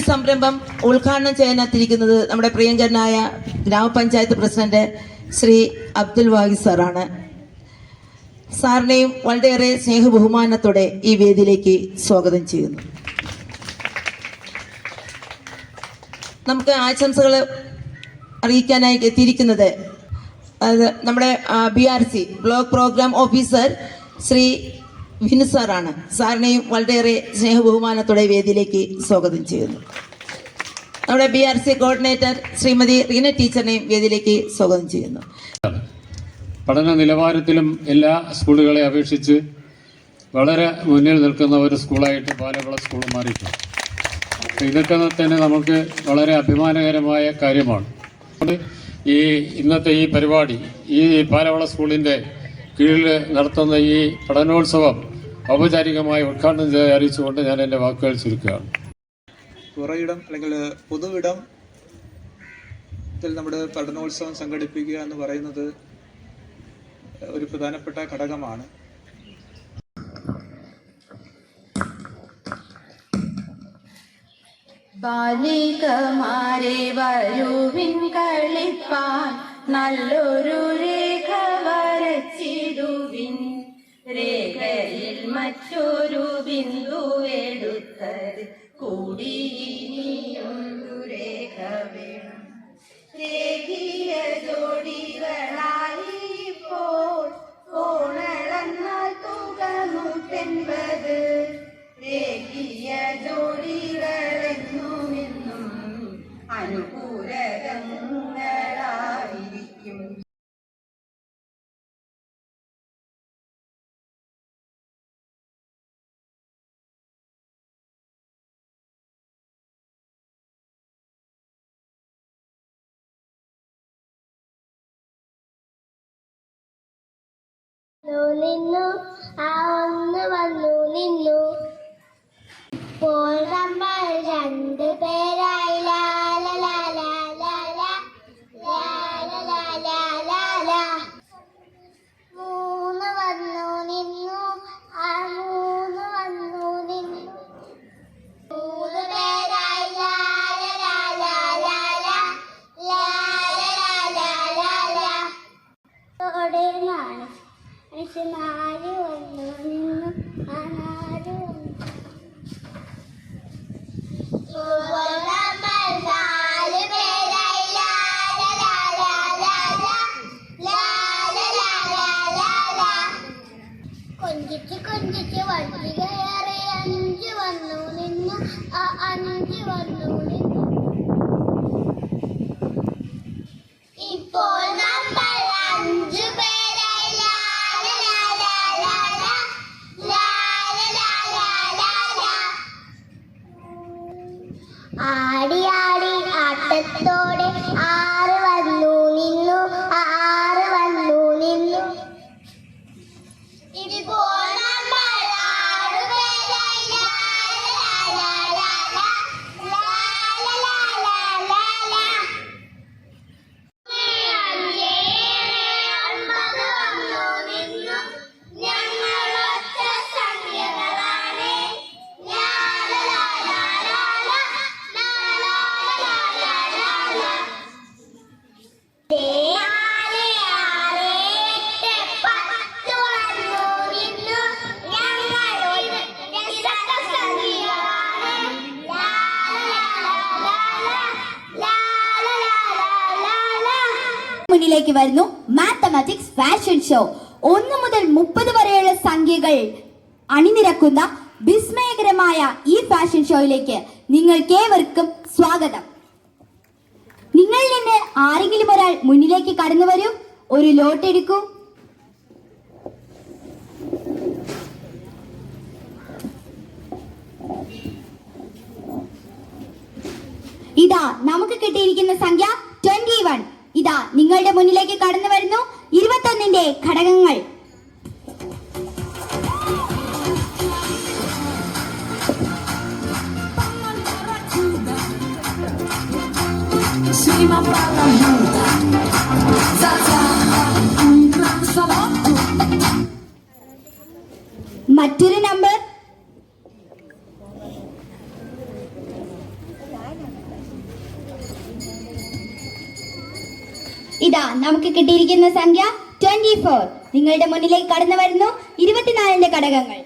സംരംഭം ഉദ്ഘാടനം ചെയ്യാനെത്തിയിരിക്കുന്നത് നമ്മുടെ പ്രിയങ്കരനായ ഗ്രാമപഞ്ചായത്ത് പ്രസിഡന്റ് ശ്രീ അബ്ദുൽ വാഹിദ് സാറാണ്. സാറിനെയും വളരെയേറെ സ്നേഹബഹുമാനത്തോടെ ഈ വേദിയിലേക്ക് സ്വാഗതം ചെയ്യുന്നു. നമുക്ക് ആശംസകൾ അറിയിക്കാനായി എത്തിയിരിക്കുന്നത് നമ്മുടെ BRC block program officer Shri Vinu സാറാണ്. സാറിനെയും വളരെയേറെ സ്നേഹബഹുമാനത്തോടെ വേദിയിലേക്ക് സ്വാഗതം ചെയ്യുന്നു. നമ്മുടെ BRC കോർഡിനേറ്റർ ശ്രീമതി റീന ടീച്ചറിനെയും വേദിയിലേക്ക് സ്വാഗതം ചെയ്യുന്നു. പഠന നിലവാരത്തിലും എല്ലാ സ്കൂളുകളെ അപേക്ഷിച്ച് വളരെ മുന്നിൽ നിൽക്കുന്ന ഒരു സ്കൂളായിട്ട് പാലവിള സ്കൂൾ മാറിയിട്ടുണ്ട്. ഇതൊക്കെ തന്നെ നമുക്ക് വളരെ അഭിമാനകരമായ കാര്യമാണ്. ഇന്നത്തെ ഈ പരിപാടി ഈ പാലവിള സ്കൂളിൻ്റെ കീഴിൽ നടത്തുന്ന ഈ പഠനോത്സവം ഔപചാരികമായി ഉദ്ഘാടനം ചെയ്ത് അറിയിച്ചുകൊണ്ട് ഞാൻ എൻ്റെ വാക്കുകൾ ചുരുക്കുകയാണ്. പുറയിടം അല്ലെങ്കിൽ പൊതുവിടത്തിൽ നമ്മുടെ പഠനോത്സവം സംഘടിപ്പിക്കുക എന്ന് പറയുന്നത് ഒരു പ്രധാനപ്പെട്ട ഘടകമാണ്. ബാലികമാരെ വരുവിൻ കളിപ്പാൻ നല്ലൊരു രേഖ വരച്ചിടുവിൻ. രേഖയിൽ മറ്റൊരു ബിന്ദു എടുത്തത് കൂടി ഇനിയൊരു രേഖ വേണം. രേഖീയ ജോഡികളായി ഇപ്പോൾ കോണളന്നാൽ തുക 180. രേഖീയ ജോഡികളെന്നുമെന്നും അനുകൂലകങ്ങളായിരിക്കും. നിന്നു ആ ഒന്ന് വന്നു നിന്നു. ഇപ്പോൾ നമ്മൾ 2 പേരായി മൂന്ന് വന്നു നിന്നു ആ 3 വന്നു നിന്നു. 3 പേരായി മനുഷ്യ 4 വന്നു നിന്നു ആ 4 വന്നു. കൊഞ്ചിച്ച് വണ്ടി കയറി 5 വന്നു നിന്നു ആ 5 വന്നു നിന്നു. ഇപ്പോൾ നമ്മൾ 5 പേരായി ആടി ആടി ആട്ടത്തോടെ 6 വന്നു നിന്നു ആ 6 വന്നു നിന്നു. ഇപ്പോൾ നമ്മൾ 6 പേരായി മുന്നിലേക്ക് വരുന്നു മാത്തമാറ്റിക്സ് ഫാഷൻ ഷോ. 1 മുതൽ 30 വരെയുള്ള സംഖ്യകൾ അണിനിരക്കുന്ന വിസ്മയകരമായ ഈ ഫാഷൻ ഷോയിലേക്ക് നിങ്ങൾക്കേവർക്കും സ്വാഗതം. നിങ്ങളിൽ നിന്ന് ആരെങ്കിലും ഒരാൾ മുന്നിലേക്ക് കടന്നു വരൂ. ഒരു ലോട്ട് എടുക്കൂ. ഇതാ നമുക്ക് കിട്ടിയിരിക്കുന്ന സംഖ്യ 21. ഇതാ നിങ്ങളുടെ മുന്നിലേക്ക് കടന്നു വരുന്നു 21ന്റെ ഘടകങ്ങൾ. മറ്റൊരു നമ്പർ ഇതാ നമുക്ക് കിട്ടിയിരിക്കുന്ന സംഖ്യ 24. നിങ്ങളുടെ മുന്നിലേക്ക് കടന്നു വരുന്നു 24ന്റെ ഘടകങ്ങൾ.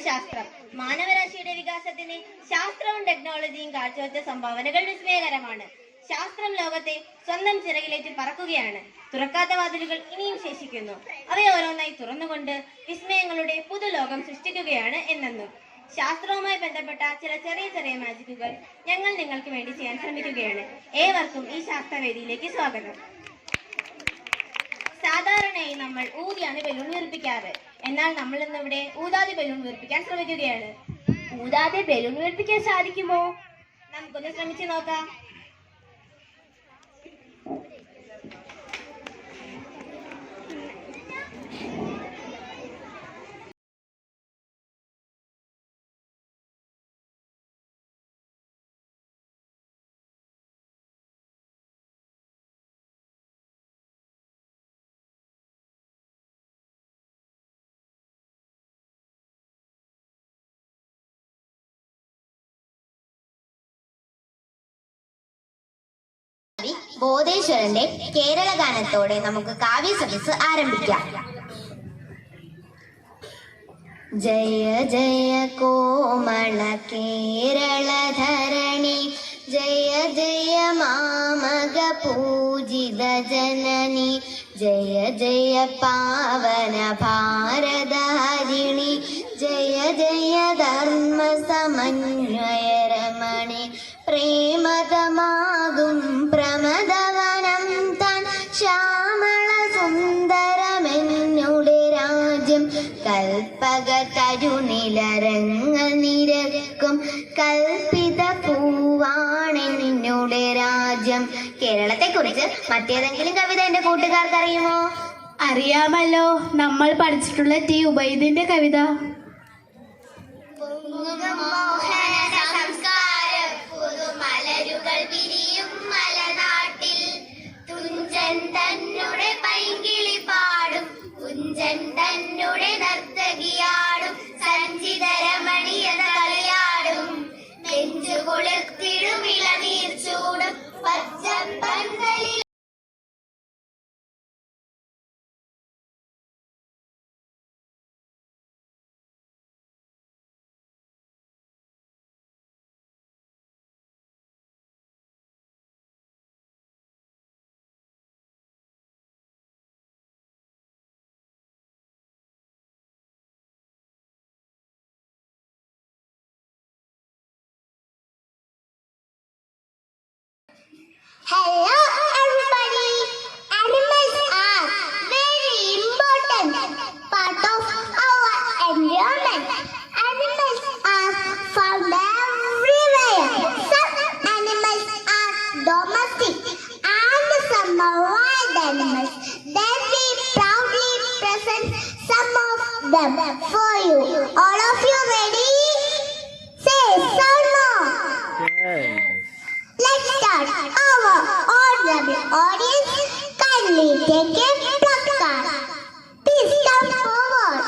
ശാസ്ത്രം മാനവരാശിയുടെ വികാസത്തിന് ശാസ്ത്രവും ടെക്നോളജിയും കാഴ്ചവെച്ച സംഭാവനകൾ വിസ്മയകരമാണ്. ശാസ്ത്രം ലോകത്തെ സ്വന്തം ചിറകിലേറ്റ് പറക്കുകയാണ്. തുറക്കാത്ത വാതിലുകൾ ഇനിയും ശേഷിക്കുന്നു. അവയെ ഓരോന്നായി തുറന്നുകൊണ്ട് വിസ്മയങ്ങളുടെ പുതുലോകം സൃഷ്ടിക്കുകയാണ് എന്നെന്നും. ശാസ്ത്രവുമായി ബന്ധപ്പെട്ട ചില ചെറിയ ചെറിയ മാജിക്കുകൾ ഞങ്ങൾ നിങ്ങൾക്ക് വേണ്ടി ചെയ്യാൻ ശ്രമിക്കുകയാണ്. ഏവർക്കും ഈ ശാസ്ത്രവേദിയിലേക്ക് സ്വാഗതം. സാധാരണയായി നമ്മൾ ഊതിയാണ് ബലൂൺ വീർപ്പിക്കാറ്. എന്നാൽ നമ്മൾ ഇന്നിവിടെ ഊതാതെ ബലൂൺ വീർപ്പിക്കാൻ ശ്രമിക്കുകയാണ്. ഊതാതെ ബലൂൺ വീർപ്പിക്കാൻ സാധിക്കുമോ? നമുക്കൊന്ന് ശ്രമിച്ചു നോക്കാം. ബോധേശ്വരന്റെ കേരള ഗാനത്തോടെ നമുക്ക് കാവ്യ സദസ് ആരംഭിക്കാം. ജയ ജയ കോമള കേരള ധരണി, ജയ ജയ മാമക പൂജിത ജനനി, ജയ ജയ പാവന ഭാരതഹരിണി, ജയ ജയ ധർമ്മ സമന്വയ രമണി, പ്രേമതമാകും പ്രമദവനം താൻ ശ്യാമള സുന്ദരമെന്നുടെ രാജ്യം, കൽപ്പക തരുണിലരങ്ങ നിരക്കും കൽപ്പിത പൂവാണെന്നുടെ രാജ്യം. കേരളത്തെ കുറിച്ച് മറ്റേതെങ്കിലും കവിത എന്റെ കൂട്ടുകാർക്ക് അറിയുമോ? അറിയാമല്ലോ, നമ്മൾ പഠിച്ചിട്ടുള്ള ടി ഉബൈദിന്റെ കവിത. മലരുകൾ വിരിയും മലനാട്ടിൽ, തുഞ്ചൻ തന്നുടെ പൈങ്കിളി പാടും, കുഞ്ചൻ തന്നുടെ നർത്തകിയാടും, സഞ്ചിതരമണിയത കളിയാടും, നെഞ്ചു കൊളുത്തിടും ഇളനീർ ചൂടും പച്ചപ്പന്തലിൽ. Hello everybody. Animals are very important part of our environment. Animals are found everywhere. Some animals are domestic and some are wild animals. Then we proudly present some of them for you. All of you ready? Say some more. Let's start. Our honorable audience, kindly take a placard. Please come forward.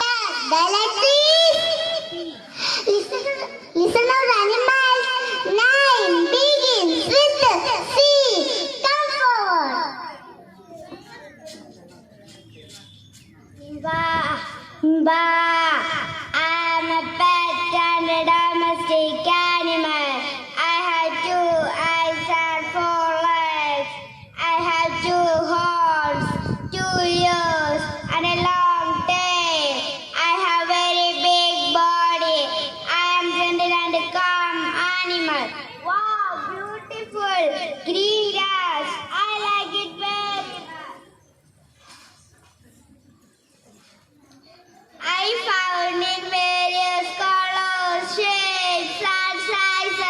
The letters. Listen to the animals. 9 begins with C. Come forward. Ba. I'm a pet and a domestic animal. I have 2 eyes and 4 legs. I have 2 horns, 2 ears and a long tail. I have very big body. I am gentle and calm animal. Wow, beautiful green grass. I like it very much. I found in various colors, shapes and sizes.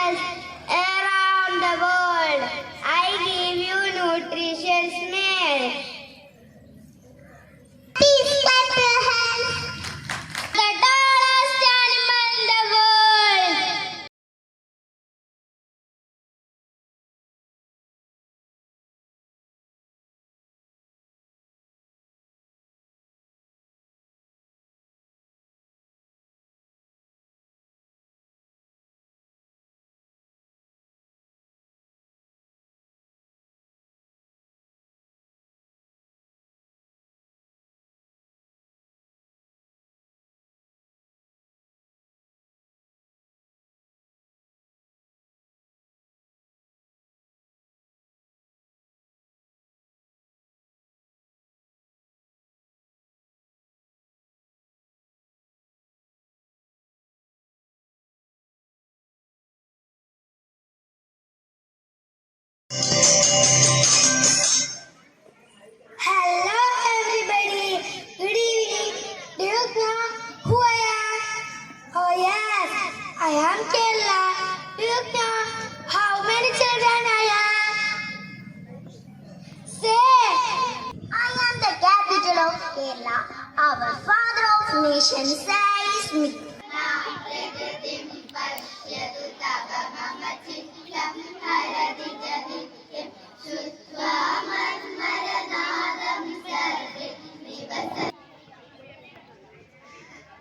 capital of Kerala, our father of nation says me.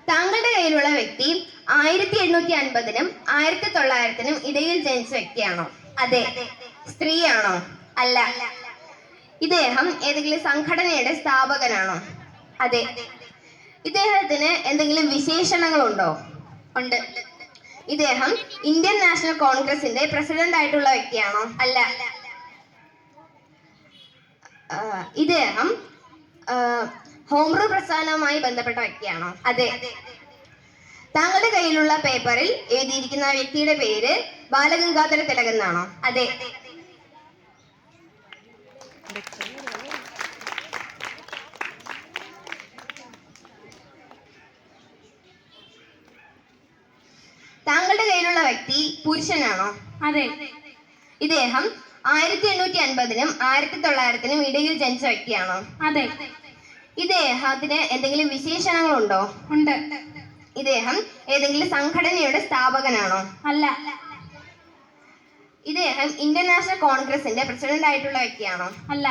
താങ്കളുടെ കയ്യിലുള്ള വ്യക്തി 1850-നും 1900-നും ഇടയിൽ ജനിച്ച വ്യക്തിയാണോ? അതെ. സ്ത്രീയാണോ? അല്ല. ഇദ്ദേഹം ഏതെങ്കിലും സംഘടനയുടെ സ്ഥാപകനാണോ? അതെ. ഇദ്ദേഹത്തിന് എന്തെങ്കിലും വിശേഷണങ്ങളുണ്ടോ? ഉണ്ട്. ഇദ്ദേഹം ഇന്ത്യൻ നാഷണൽ കോൺഗ്രസിന്റെ പ്രസിഡന്റ് ആയിട്ടുള്ള വ്യക്തിയാണോ? അല്ല. ഇദ്ദേഹം ഹോം റൂൾ പ്രസ്ഥാനവുമായി ബന്ധപ്പെട്ട വ്യക്തിയാണോ? അതെ. താങ്കളുടെ കയ്യിലുള്ള പേപ്പറിൽ എഴുതിയിരിക്കുന്ന വ്യക്തിയുടെ പേര് ബാലഗംഗാധര തിലകൻ എന്നാണോ? അതെ. താങ്കളുടെ കയ്യിലുള്ള വ്യക്തി പുരുഷനാണോ? അതെ. ഇദ്ദേഹം 1850-നും 1900-നും ഇടയിൽ ജനിച്ച വ്യക്തിയാണോ? അതെ. ഇദ്ദേഹത്തിന് എന്തെങ്കിലും വിശേഷണങ്ങളുണ്ടോ? ഉണ്ട്. ഇദ്ദേഹം ഏതെങ്കിലും സംഘടനയുടെ സ്ഥാപകനാണോ? അല്ല. ഇദ്ദേഹം ഇന്ത്യൻ നാഷണൽ കോൺഗ്രസിന്റെ പ്രസിഡന്റ് ആയിട്ടുള്ള വ്യക്തിയാണോ? അല്ല.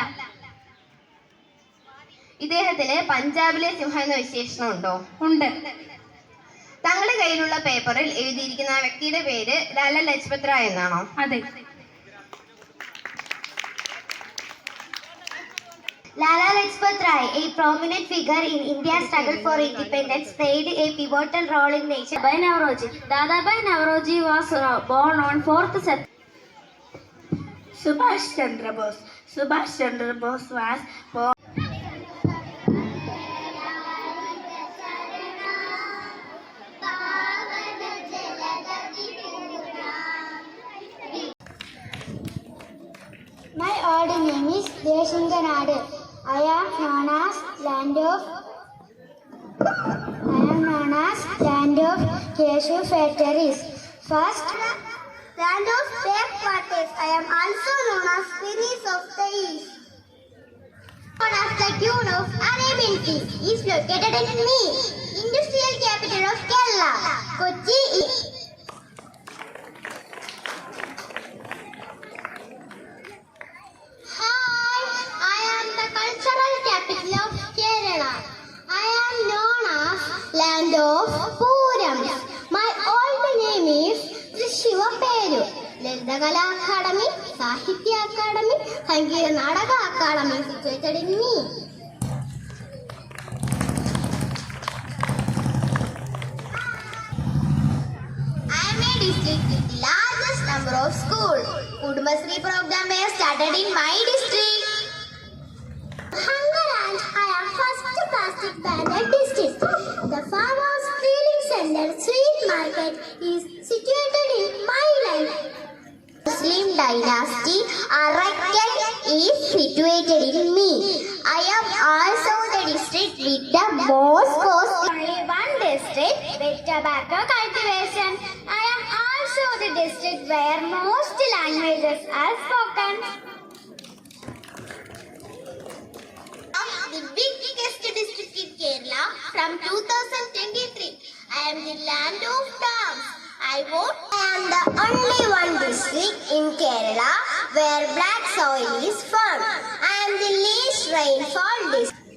ഇദ്ദേഹത്തിന് പഞ്ചാബിലെ സിംഹം എന്ന വിശേഷണം ഉണ്ടോ? ഉണ്ട്. താങ്കളുടെ കയ്യിലുള്ള പേപ്പറിൽ എഴുതിയിരിക്കുന്ന വ്യക്തിയുടെ പേര് ലാലാ ലജ്പത് റായ് എന്നാണോ? അതെ. Lala Lajpat Rai, a prominent figure in India's struggle for independence, played a pivotal role in nation. Dadabhai Naoroji. Dadabhai Naoroji was born on 4th September. Subhash Chandra Bose. Subhash Chandra Bose was born. My old name is Deshinganadu. I am known as land of cashew factories. First, land of backwaters. I am also known as Prince of the East. Known as the Queen of Arabian Sea is located in me, industrial capital of Kerala, Kochi. Capital of Kerala. I am known as land of Puram. My old name is Shiva Peru. Lalita Kala Academy, Sahitya Academy, Sangeeta Nadaka Academy situated in me. I am a district with the largest number of schools. Kudambasri program was started in my district. I am first plastic banded district. The farmers' feeling center sweet market is situated in my land. Muslim dynasty Arakan is situated in me. I am also the district with the most costly. Only one district with tobacco cultivation. I am also the district where most languages are spoken. The biggest district in Kerala from 2023. I am the land of dams. I am the only one district in Kerala where black soil is found. I am the least rainfall district.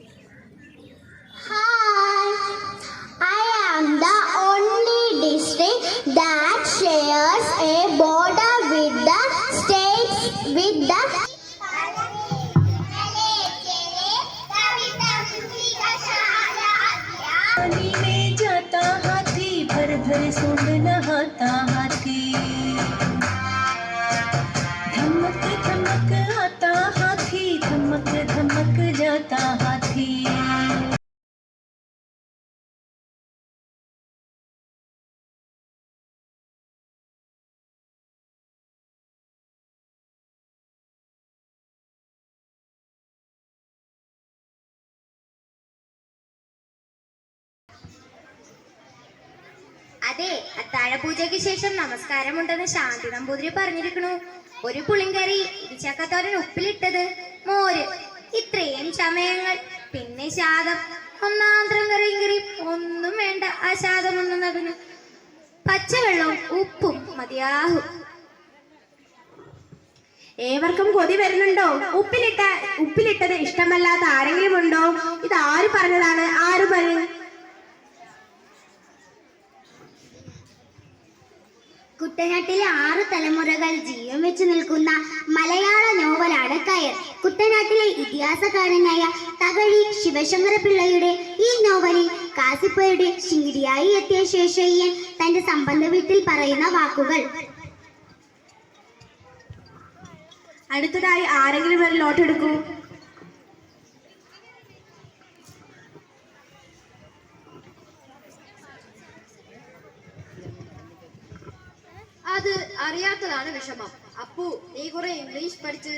Hi, I am the only district that shares a border with the states with the भर भर सुन नहाता हाथी, धमक धमक आता हाथी, धमक धमक जाता हाथी. അതെ, അത്താഴപൂജയ്ക്ക് ശേഷം നമസ്കാരമുണ്ടെന്ന് ശാന്തി നമ്പൂതിരി പറഞ്ഞിരിക്കണു. ഒരു പുളിങ്കറി, ഇടിച്ചക്കത്തോരൻ ഉപ്പിലിട്ടത്, മോര്, ഇത്രയും സമയങ്ങൾ പിന്നെ ശാദം, ഒന്നാന്തരം കറിയും ഒന്നും വേണ്ട. ആ ശാദം ഒന്നതിന് പച്ചവെള്ളവും ഉപ്പും മതിയാകും. ഏവർക്കും കൊതി വരുന്നുണ്ടോ? ഉപ്പിലിട്ടത് ഇഷ്ടമല്ലാത്ത ആരെങ്കിലും ഉണ്ടോ? ഇത് ആര് പറഞ്ഞതാണ്? ആര് പറയും? കുട്ടനാട്ടിലെ 6 തലമുറകൾ ജീവൻ വെച്ച് നിൽക്കുന്ന മലയാള നോവലാണ് കയർ. കുട്ടനാട്ടിലെ ഇതിഹാസകാരനായ തകഴി ശിവശങ്കര പിള്ളയുടെ ഈ നോവലിൽ കാസിപ്പയുടെ ശിങ്കിടിയായി എത്തിയ ശേഷയ്യൻ തന്റെ സംബന്ധ വീട്ടിൽ പറയുന്ന വാക്കുകൾ. അടുത്തതായി ആരെങ്കിലും ഒരു ലോട്ട് എടുക്കൂ. അത് അറിയാത്തതാണ് വിഷമം. അപ്പു, നീ കുറെ ഇംഗ്ലീഷ് പഠിച്ച്